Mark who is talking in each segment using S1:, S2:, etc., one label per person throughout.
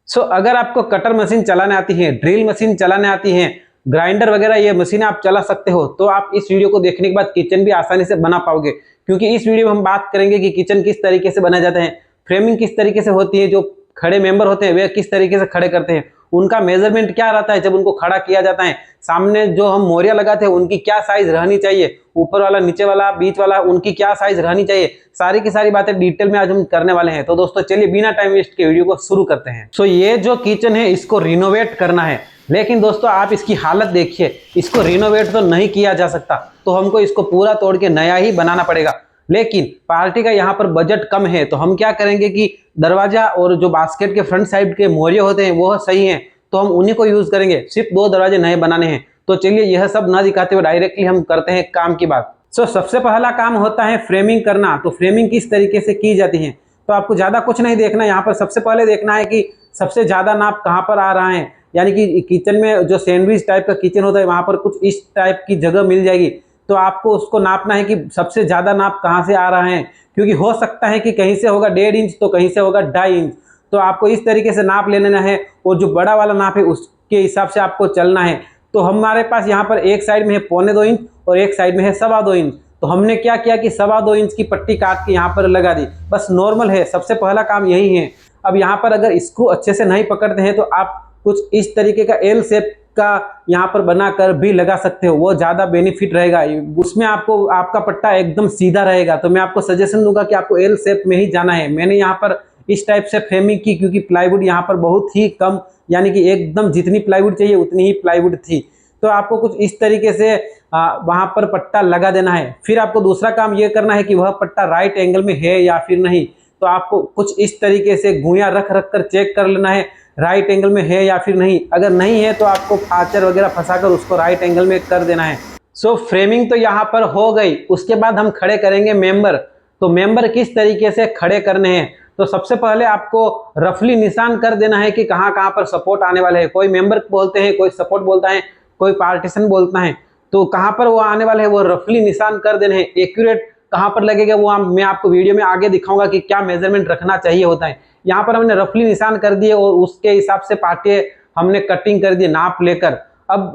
S1: अगर आपको cutter machine चलाने आती है, ड्रिल मशीन चलाने आती है, ग्राइंडर वगैरह ये मशीन आप चला सकते हो, तो आप इस वीडियो को देखने के बाद किचन भी आसानी से बना पाओगे। क्योंकि इस वीडियो में हम बात करेंगे कि किचन किस तरीके से बनाए जाते हैं, फ्रेमिंग किस तरीके से होती है, जो खड़े मेंबर होते हैं वे किस तरीके से खड़े करते हैं, उनका मेजरमेंट क्या रहता है जब उनको खड़ा किया जाता है, सामने जो हम मोरिया लगाते हैं उनकी क्या साइज रहनी चाहिए, ऊपर वाला, नीचे वाला, बीच वाला, उनकी क्या साइज रहनी चाहिए, सारी की सारी बातें डिटेल में आज हम करने वाले हैं। तो दोस्तों चलिए बिना टाइम वेस्ट के वीडियो को शुरू करते हैं। ये जो किचन है इसको रिनोवेट करना है, लेकिन दोस्तों आप इसकी हालत देखिए, इसको रिनोवेट तो नहीं किया जा सकता, तो हमको इसको पूरा तोड़ के नया ही बनाना पड़ेगा। लेकिन पार्टी का यहाँ पर बजट कम है, तो हम क्या करेंगे कि दरवाजा और जो बास्केट के फ्रंट साइड के मोरिये होते हैं वो सही हैं, तो हम उन्हीं को यूज करेंगे। सिर्फ 2 दरवाजे नए बनाने हैं, तो चलिए यह सब ना दिखाते हुए डायरेक्टली हम करते हैं काम की बात। सबसे पहला काम होता है फ्रेमिंग करना। तो फ्रेमिंग किस तरीके से की जाती है, तो आपको ज्यादा कुछ नहीं देखना, यहाँ पर सबसे पहले देखना है कि सबसे ज्यादा नाप कहाँ पर आ रहा है। यानी कि किचन में जो सैंडविच टाइप का किचन होता है वहां पर कुछ इस टाइप की जगह मिल जाएगी, तो आपको उसको नापना है कि सबसे ज्यादा नाप कहाँ से आ रहा है। क्योंकि हो सकता है कि कहीं से होगा 1.5 इंच तो कहीं से होगा 2.5 इंच, तो आपको इस तरीके से नाप ले लेना है और जो बड़ा वाला नाप है उसके हिसाब से आपको चलना है। तो हमारे पास यहाँ पर एक साइड में है 1.25 इंच और एक साइड में है 2.25 इंच। तो हमने क्या किया कि 2.25 इंच की पट्टी काट के यहाँ पर लगा दी, बस नॉर्मल है। सबसे पहला काम यही है। अब यहाँ पर अगर स्क्रू अच्छे से नहीं पकड़ते हैं तो आप कुछ इस तरीके का एल शेप का यहाँ पर बनाकर भी लगा सकते हो, वो ज्यादा बेनिफिट रहेगा। उसमें आपको आपका पट्टा एकदम सीधा रहेगा। तो मैं आपको सजेशन दूंगा कि आपको एल शेप में ही जाना है। मैंने यहाँ पर इस टाइप से फ्रेमिंग की क्योंकि प्लाईवुड यहाँ पर बहुत ही कम, यानी कि एकदम जितनी प्लाईवुड चाहिए उतनी ही प्लाईवुड थी। तो आपको कुछ इस तरीके से वहां पर पट्टा लगा देना है। फिर आपको दूसरा काम ये करना है कि वह पट्टा राइट एंगल में है या फिर नहीं। तो आपको कुछ इस तरीके से गुइया रख रख कर चेक कर लेना है राइट एंगल में है या फिर नहीं। अगर नहीं है तो आपको आचर वगैरह फंसाकर उसको राइट एंगल में कर देना है। फ्रेमिंग तो यहाँ पर हो गई। उसके बाद हम खड़े करेंगे मेंबर। तो मेंबर किस तरीके से खड़े करने हैं, तो सबसे पहले आपको रफली निशान कर देना है कि कहाँ कहाँ पर सपोर्ट आने वाले हैं। कोई मेंबर बोलते हैं, कोई सपोर्ट बोलता है, कोई पार्टीशन बोलता है। तो कहाँ पर वो आने वाले हैं वो रफली निशान कर देने हैं। एक्यूरेट कहाँ पर लगेगा वो मैं आपको वीडियो में आगे दिखाऊंगा कि क्या मेजरमेंट रखना चाहिए होता है। यहाँ पर हमने रफली निशान कर दिए और उसके हिसाब से पार्टी हमने कटिंग कर दी नाप लेकर। अब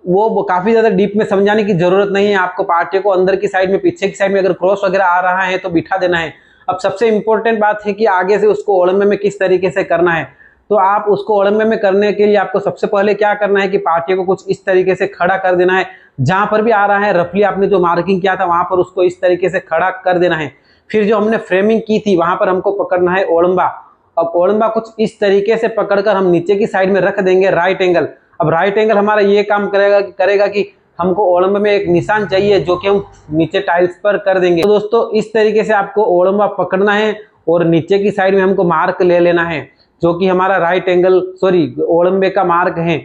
S1: वो काफी ज्यादा डीप में समझाने की जरूरत नहीं है। आपको पार्टी को अंदर की साइड में, पीछे की साइड में अगर क्रॉस वगैरह आ रहा है तो बिठा देना है। अब सबसे इंपॉर्टेंट बात है कि आगे से उसको ओलंबे में किस तरीके से करना है। तो आप उसको ओलंबे में करने के लिए आपको सबसे पहले क्या करना है कि पार्टी को कुछ इस तरीके से खड़ा कर देना है। जहां पर भी आ रहा है रफली आपने जो मार्किंग किया था वहां पर उसको इस तरीके से खड़ा कर देना है। फिर जो हमने फ्रेमिंग की थी वहां पर हमको पकड़ना है ओलंबा। अब ओलंबा कुछ इस तरीके से पकड़कर हम नीचे की साइड में रख देंगे राइट एंगल। अब राइट एंगल हमारा ये काम करेगा कि हमको ओलंबे में एक निशान चाहिए जो कि हम नीचे टाइल्स पर कर देंगे। तो दोस्तों इस तरीके से आपको ओलंबा पकड़ना है और नीचे की साइड में हमको मार्क ले लेना है जो कि हमारा राइट एंगल ओलंबे का मार्क है।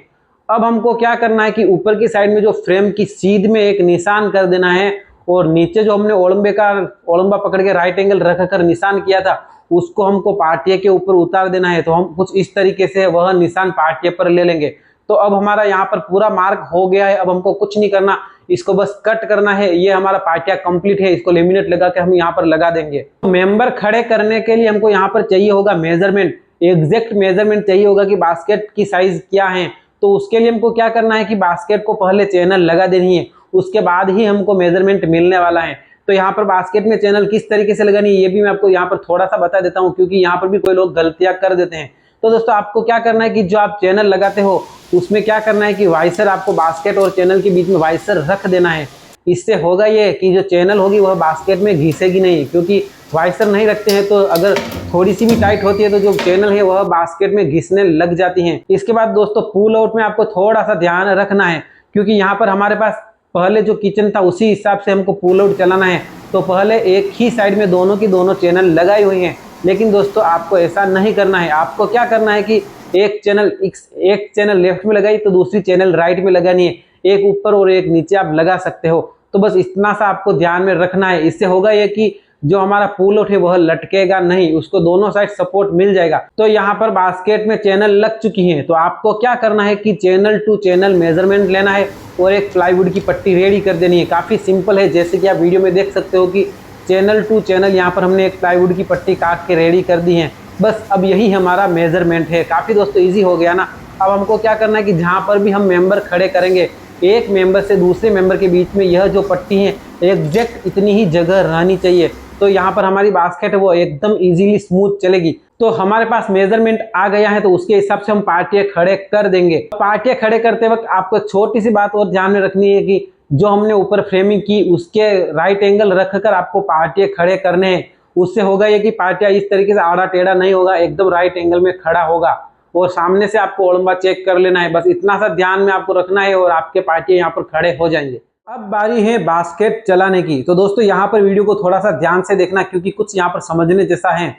S1: अब हमको क्या करना है कि ऊपर की साइड में जो फ्रेम की सीध में एक निशान कर देना है और नीचे जो हमने ओलंबा पकड़ के राइट एंगल रख कर निशान किया था उसको हमको पार्टिया के ऊपर उतार देना है। तो हम कुछ इस तरीके से वह निशान पार्टिया पर ले लेंगे। तो अब हमारा यहाँ पर पूरा मार्क हो गया है। अब हमको कुछ नहीं करना, इसको बस कट करना है। ये हमारा पार्टिया कंप्लीट है। इसको लेमिनेट लगा के हम यहाँ पर लगा देंगे। तो मेंबर खड़े करने के लिए हमको यहाँ पर चाहिए होगा मेजरमेंट, एग्जैक्ट मेजरमेंट चाहिए होगा कि बास्केट की साइज क्या है। तो उसके लिए हमको क्या करना है कि बास्केट को पहले चैनल लगा देनी है, उसके बाद ही हमको मेजरमेंट मिलने वाला है। तो यहाँ पर बास्केट में चैनल किस तरीके से लगानी है ये भी मैं आपको यहाँ पर थोड़ा सा बता देता हूँ, क्योंकि यहाँ पर भी कोई लोग गलतियां कर देते हैं। तो दोस्तों आपको क्या करना है कि जो आप चैनल लगाते हो उसमें क्या करना है कि वाइसर, आपको बास्केट और चैनल के बीच में वाइसर रख देना है। इससे होगा ये कि जो चैनल होगी वह बास्केट में घिसेगी नहीं, क्योंकि वाइसर नहीं रखते हैं तो अगर थोड़ी सी भी टाइट होती है तो जो चैनल है वह बास्केट में घिसने लग जाती हैं। इसके बाद दोस्तों पुल आउट में आपको थोड़ा सा ध्यान रखना है, क्योंकि यहाँ पर हमारे पास पहले जो किचन था उसी हिसाब से हमको पुल आउट चलाना है। तो पहले एक ही साइड में दोनों की दोनों चैनल लगाई हुई हैं, लेकिन दोस्तों आपको ऐसा नहीं करना है। आपको क्या करना है कि एक चैनल लेफ्ट में लगाई तो दूसरी चैनल राइट में लगानी है। एक ऊपर और एक नीचे आप लगा सकते हो। तो बस इतना सा आपको ध्यान में रखना है। इससे होगा ये कि जो हमारा पुल आउट है वह लटकेगा नहीं, उसको दोनों साइड सपोर्ट मिल जाएगा। तो यहाँ पर बास्केट में चैनल लग चुकी है। तो आपको क्या करना है कि चैनल टू चैनल मेजरमेंट लेना है और एक प्लाईवुड की पट्टी रेडी कर देनी है। काफी सिंपल है, जैसे कि आप वीडियो में देख सकते हो कि चैनल टू चैनल यहाँ पर हमने एक प्लाईवुड की पट्टी काट के रेडी कर दी है। बस अब यही हमारा मेजरमेंट है। काफ़ी दोस्तों ईजी हो गया ना। अब हमको क्या करना है कि जहाँ पर भी हम मेंबर खड़े करेंगे, एक मेंबर से दूसरे मेंबर के बीच में यह जो पट्टी है एग्जैक्ट इतनी ही जगह रहनी चाहिए। तो यहाँ पर हमारी बास्केट है वो एकदम इजीली स्मूथ चलेगी। तो हमारे पास मेजरमेंट आ गया है, तो उसके हिसाब से हम पार्टियां खड़े कर देंगे। पार्टियां खड़े करते वक्त आपको छोटी सी बात और ध्यान में रखनी है कि जो हमने ऊपर फ्रेमिंग की उसके राइट एंगल रखकर आपको पार्टियां खड़े करने हैं। उससे होगा ये कि पार्टियां इस तरीके से आड़ा टेढ़ा नहीं होगा, एकदम राइट एंगल में खड़ा होगा। और सामने से आपको ओलंबा चेक कर लेना है, बस इतना सा ध्यान में आपको रखना है और आपके पार्टियां यहाँ पर खड़े हो जाएंगे। अब बारी है बास्केट चलाने की। तो दोस्तों यहाँ पर वीडियो को थोड़ा सा ध्यान से देखना, क्योंकि कुछ यहाँ पर समझने जैसा है।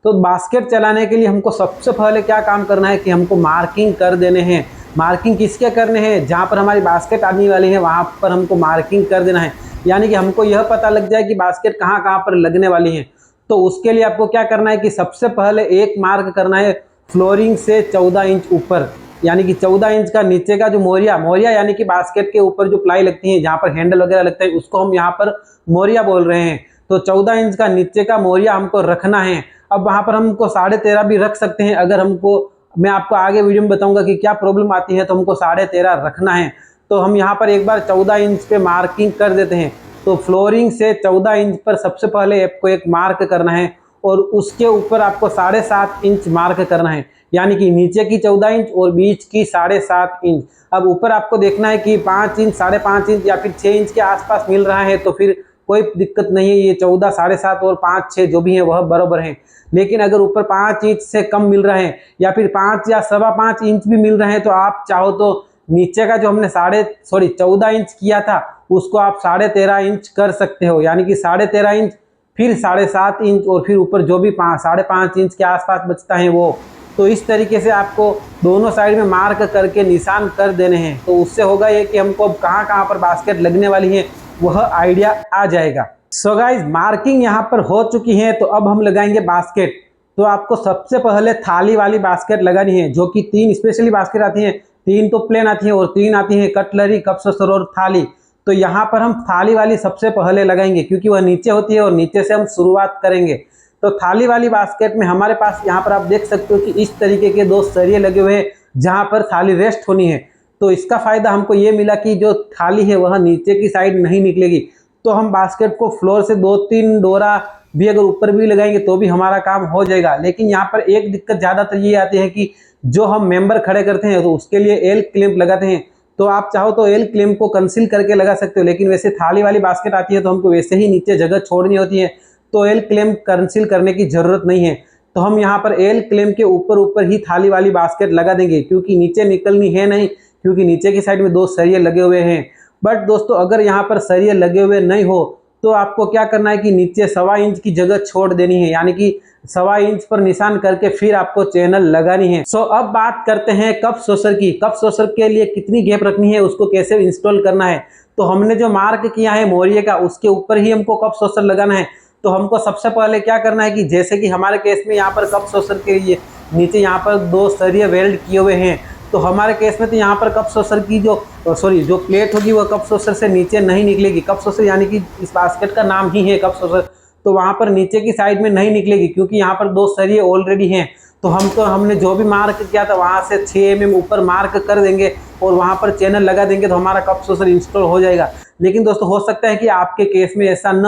S1: तो बास्केट चलाने के लिए हमको सबसे पहले क्या काम करना है कि हमको मार्किंग कर देने हैं। मार्किंग किसके करने हैं? जहाँ पर हमारी बास्केट आने वाली है वहाँ पर हमको मार्किंग कर देना है, यानी कि हमको यह पता लग जाए कि बास्केट कहाँ कहाँ पर लगने वाली है। तो उसके लिए आपको क्या करना है कि सबसे पहले एक मार्क करना है फ्लोरिंग से 14 इंच ऊपर, यानी कि 14 इंच का नीचे का जो मोरिया यानी कि बास्केट के ऊपर जो प्लाई लगती है, जहाँ पर हैंडल वगैरह लगता है, उसको हम यहाँ पर मोरिया बोल रहे हैं। तो 14 इंच का नीचे का मोरिया हमको रखना है। अब वहाँ पर हमको 13.5 भी रख सकते हैं, अगर हमको, मैं आपको आगे वीडियो में बताऊंगा कि क्या प्रॉब्लम आती है, तो हमको 13.5 रखना है। तो हम यहाँ पर एक बार 14 इंच पे मार्किंग कर देते हैं। तो फ्लोरिंग से 14 इंच पर सबसे पहले आपको एक मार्क करना है और उसके ऊपर आपको 7.5 इंच मार्क करना है, यानी कि नीचे की 14 इंच और बीच की 7.5 इंच। अब ऊपर आपको देखना है कि 5 इंच, 5.5 इंच या फिर 6 इंच के आसपास मिल रहा है तो फिर कोई दिक्कत नहीं है। ये 14, 7.5 और 5, 6 जो भी है वह बराबर है। लेकिन अगर ऊपर 5 इंच से कम मिल रहे हैं या फिर 5 या 5.25 इंच भी मिल रहे हैं, तो आप चाहो तो नीचे का जो हमने 14 इंच किया था उसको आप 13.5 इंच कर सकते हो, यानी कि 13.5 इंच, फिर 7.5 इंच और फिर ऊपर जो भी 5.5 इंच के आसपास बचता है वो। तो इस तरीके से आपको दोनों साइड में मार्क करके निशान कर देने हैं। तो उससे होगा ये कि हमको कहाँ कहाँ पर बास्केट लगने वाली है वह आइडिया आ जाएगा। सो गाइज, मार्किंग यहाँ पर हो चुकी है, तो अब हम लगाएंगे बास्केट। तो आपको सबसे पहले थाली वाली बास्केट लगानी है, जो कि 3 स्पेशली बास्केट आती हैं। 3 तो प्लेन आती है और 3 आती है कटलरी, कप सॉसर और थाली। तो यहाँ पर हम थाली वाली सबसे पहले लगाएंगे, क्योंकि वह नीचे होती है और नीचे से हम शुरुआत करेंगे। तो थाली वाली बास्केट में हमारे पास यहाँ पर आप देख सकते हो कि इस तरीके के 2 सरिये लगे हुए हैं जहाँ पर थाली रेस्ट होनी है। तो इसका फायदा हमको ये मिला कि जो थाली है वह नीचे की साइड नहीं निकलेगी। तो हम बास्केट को फ्लोर से 2-3 डोरा भी अगर ऊपर भी लगाएंगे तो भी हमारा काम हो जाएगा। लेकिन यहाँ पर एक दिक्कत ज़्यादातर ये आती है कि जो हम मेंबर खड़े करते हैं तो उसके लिए एल क्लैंप लगाते हैं। तो आप चाहो तो एल क्लैंप को कंसील करके लगा सकते हो, लेकिन वैसे थाली वाली बास्केट आती है तो हमको वैसे ही नीचे जगह छोड़नी होती है, तो एल क्लैंप कंसील करने की जरूरत नहीं है। तो हम यहाँ पर एल क्लैंप के ऊपर ही थाली वाली बास्केट लगा देंगे, क्योंकि नीचे निकलनी है नहीं, क्योंकि नीचे की साइड में 2 सरिये लगे हुए हैं। बट दोस्तों, अगर यहाँ पर सरिये लगे हुए नहीं हो तो आपको क्या करना है कि नीचे 1.25 इंच की जगह छोड़ देनी है, यानी कि 1.25 इंच पर निशान करके फिर आपको चैनल लगानी है। सो अब बात करते हैं कप सॉसर की। कप सॉसर के लिए कितनी गैप रखनी है, उसको कैसे इंस्टॉल करना है। तो हमने जो मार्क किया है मोरिये का, उसके ऊपर ही हमको कप सॉसर लगाना है। तो हमको सबसे पहले क्या करना है कि जैसे कि हमारे केस में यहाँ पर कप सॉसर के लिए नीचे यहाँ पर 2 सरिये वेल्ड किए हुए हैं, तो हमारे केस में तो यहाँ पर कप सॉसर की जो प्लेट होगी वह कप सॉसर से नीचे नहीं निकलेगी। कप सॉसर यानी कि इस बास्केट का नाम ही है कप सॉसर, तो वहाँ पर नीचे की साइड में नहीं निकलेगी, क्योंकि यहाँ पर 2 सरिये ऑलरेडी हैं। तो हमने जो भी मार्क किया था वहाँ से 6 mm ऊपर मार्क कर देंगे और वहाँ पर चैनल लगा देंगे, तो हमारा कप सॉसर इंस्टॉल हो जाएगा। लेकिन दोस्तों, हो सकता है कि आपके केस में ऐसा न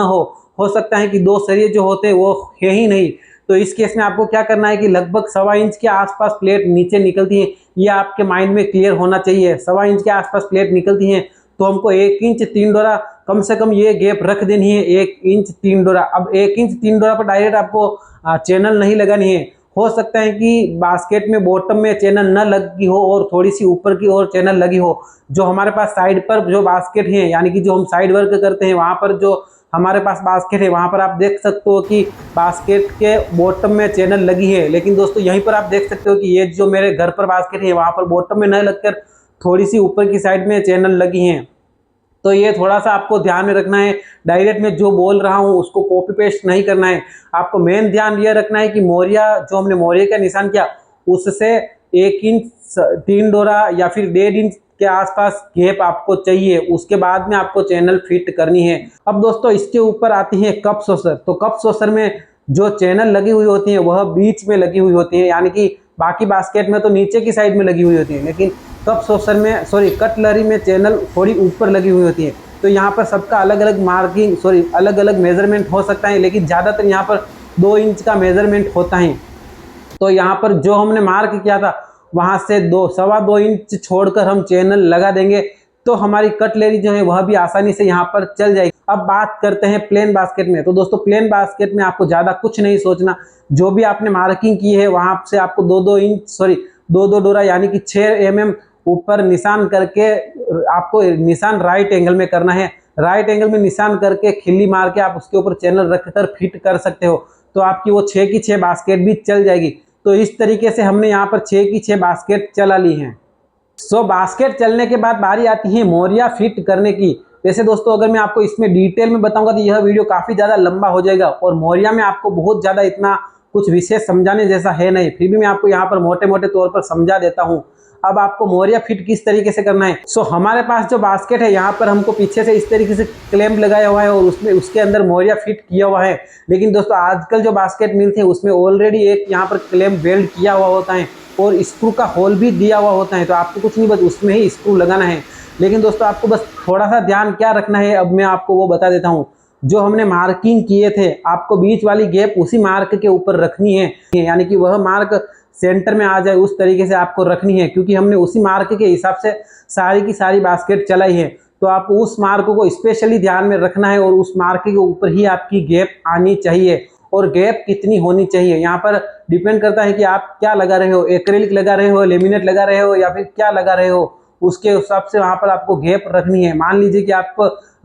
S1: हो सकता है कि 2 सरिये जो होते हैं वो है ही नहीं। तो इस केस में आपको क्या करना है कि लगभग 1.25 इंच के आसपास प्लेट नीचे निकलती है, ये आपके माइंड में क्लियर होना चाहिए। 1.25 इंच के आसपास प्लेट निकलती है तो हमको 1 इंच 3 डोरा कम से कम ये गैप रख देनी है, 1 इंच 3 डोरा। अब 1 इंच 3 डोरा पर डायरेक्ट आपको चैनल नहीं लगानी है। हो सकता है कि बास्केट में बॉटम में चैनल न लगी हो और थोड़ी सी ऊपर की ओर चैनल लगी हो। जो हमारे पास साइड पर जो बास्केट है, यानी कि जो हम साइड वर्क करते हैं, वहाँ पर जो हमारे पास बास्केट है वहाँ पर आप देख सकते हो कि बास्केट के बॉटम में चैनल लगी है। लेकिन दोस्तों, यहीं पर आप देख सकते हो कि ये जो मेरे घर पर बास्केट है वहाँ पर बॉटम में न लगकर थोड़ी सी ऊपर की साइड में चैनल लगी हैं। तो ये थोड़ा सा आपको ध्यान में रखना है। डायरेक्ट में जो बोल रहा हूँ उसको कॉपी पेस्ट नहीं करना है। आपको मेन ध्यान ये रखना है कि मोरिया, जो हमने मोरिया का निशान किया, उससे 1 इंच 3 डोरा या फिर 1.5 इंच के आसपास गैप आपको चाहिए। उसके बाद में आपको चैनल फिट करनी है। अब दोस्तों, इसके ऊपर आती है कप सॉसर। तो कप सॉसर में जो चैनल लगी हुई होती है वह बीच में लगी हुई होती है, यानी कि बाकी बास्केट में तो नीचे की साइड में लगी हुई होती है, लेकिन कप सॉसर में कटलरी में चैनल थोड़ी ऊपर लगी हुई होती है। तो यहाँ पर सबका अलग अलग मार्किंग अलग अलग मेजरमेंट हो सकता है, लेकिन ज़्यादातर यहाँ पर 2 इंच का मेजरमेंट होता है। तो यहाँ पर जो हमने मार्क किया था वहाँ से 2-2.25 इंच छोड़कर हम चैनल लगा देंगे, तो हमारी कटलरी जो है वह भी आसानी से यहाँ पर चल जाएगी। अब बात करते हैं प्लेन बास्केट में। तो दोस्तों प्लेन बास्केट में आपको ज़्यादा कुछ नहीं सोचना, जो भी आपने मार्किंग की है वहाँ से आपको 2-2 डोरा यानी कि 6 mm ऊपर निशान करके आपको निशान राइट एंगल में करना है। राइट एंगल में निशान करके खिल्ली मार के आप उसके ऊपर चैनल रखकर फिट कर सकते हो, तो आपकी वो 6 की 6 बास्केट भी चल जाएगी। तो इस तरीके से हमने यहाँ पर 6 की 6 बास्केट चला ली हैं। बास्केट चलने के बाद बारी आती है मोरिया फिट करने की। वैसे दोस्तों अगर मैं आपको इसमें डिटेल में बताऊंगा तो यह वीडियो काफ़ी ज़्यादा लंबा हो जाएगा, और मोरिया में आपको बहुत ज़्यादा इतना कुछ विशेष समझाने जैसा है नहीं, फिर भी मैं आपको यहाँ पर मोटे मोटे तौर पर समझा देता हूँ। अब आपको मोरिया फिट किस तरीके से करना है। हमारे पास जो बास्केट है यहाँ पर हमको पीछे से इस तरीके से क्लैंप लगाया हुआ है और उसके अंदर मोरिया फिट किया हुआ है। लेकिन दोस्तों आजकल जो बास्केट मिलते हैं उसमें ऑलरेडी एक यहाँ पर क्लैंप वेल्ड किया हुआ होता है और स्क्रू का होल भी दिया हुआ होता है, तो आपको कुछ नहीं बस उसमें ही स्क्रू लगाना है। लेकिन दोस्तों आपको बस थोड़ा सा ध्यान क्या रखना है, अब मैं आपको वो बता देता हूँ। जो हमने मार्किंग किए थे आपको बीच वाली गैप उसी मार्क के ऊपर रखनी है, यानी कि वह मार्क सेंटर में आ जाए उस तरीके से आपको रखनी है, क्योंकि हमने उसी मार्क के हिसाब से सारी की सारी बास्केट चलाई है। तो आपको उस मार्क को स्पेशली ध्यान में रखना है और उस मार्क के ऊपर ही आपकी गैप आनी चाहिए। और गैप कितनी होनी चाहिए यहाँ पर डिपेंड करता है कि आप क्या लगा रहे हो, एक्रेलिक लगा रहे हो, लेमिनेट लगा रहे हो या फिर क्या लगा रहे हो, उसके हिसाब से वहाँ पर आपको गैप रखनी है। मान लीजिए कि आप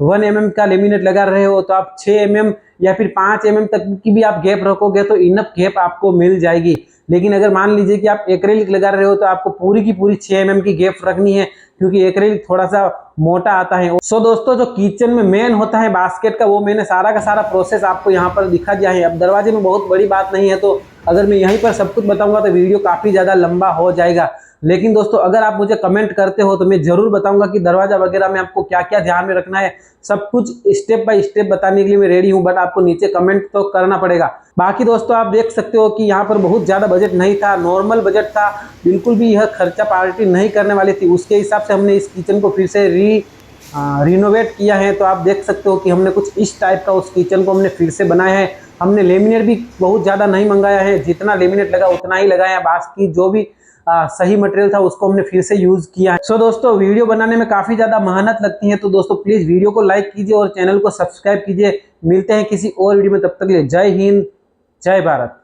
S1: 1 mm का लेमिनेट लगा रहे हो तो आप 6 mm या फिर 5 mm तक की भी आप गैप रखोगे तो इनफ गैप आपको मिल जाएगी। लेकिन अगर मान लीजिए कि आप एक्रेलिक लगा रहे हो तो आपको पूरी की पूरी 6 mm की गैप रखनी है, क्योंकि एक्रेलिक थोड़ा सा मोटा आता है। दोस्तों जो किचन में मेन होता है बास्केट का, वो मैंने सारा का सारा प्रोसेस आपको यहाँ पर दिखा दिया है। अब दरवाजे में बहुत बड़ी बात नहीं है, तो अगर मैं यहीं पर सब कुछ बताऊंगा तो वीडियो काफ़ी ज़्यादा लंबा हो जाएगा। लेकिन दोस्तों अगर आप मुझे कमेंट करते हो तो मैं ज़रूर बताऊंगा कि दरवाजा वगैरह में आपको क्या क्या ध्यान में रखना है। सब कुछ स्टेप बाय स्टेप बताने के लिए मैं रेडी हूं, बट आपको नीचे कमेंट तो करना पड़ेगा। बाकी दोस्तों आप देख सकते हो कि यहाँ पर बहुत ज़्यादा बजट नहीं था, नॉर्मल बजट था, बिल्कुल भी यह खर्चा पार्टी नहीं करने वाली थी। उसके हिसाब से हमने इस किचन को फिर से रिनोवेट किया है। तो आप देख सकते हो कि हमने कुछ इस टाइप का उस किचन को हमने फिर से बनाया है। हमने लेमिनेट भी बहुत ज़्यादा नहीं मंगाया है, जितना लेमिनेट लगा उतना ही लगाया है। बाकी जो भी सही मटेरियल था उसको हमने फिर से यूज़ किया है। दोस्तों वीडियो बनाने में काफ़ी ज़्यादा मेहनत लगती है, तो दोस्तों प्लीज़ वीडियो को लाइक कीजिए और चैनल को सब्सक्राइब कीजिए। मिलते हैं किसी और वीडियो में, तब तक के लिए जय हिंद, जय भारत।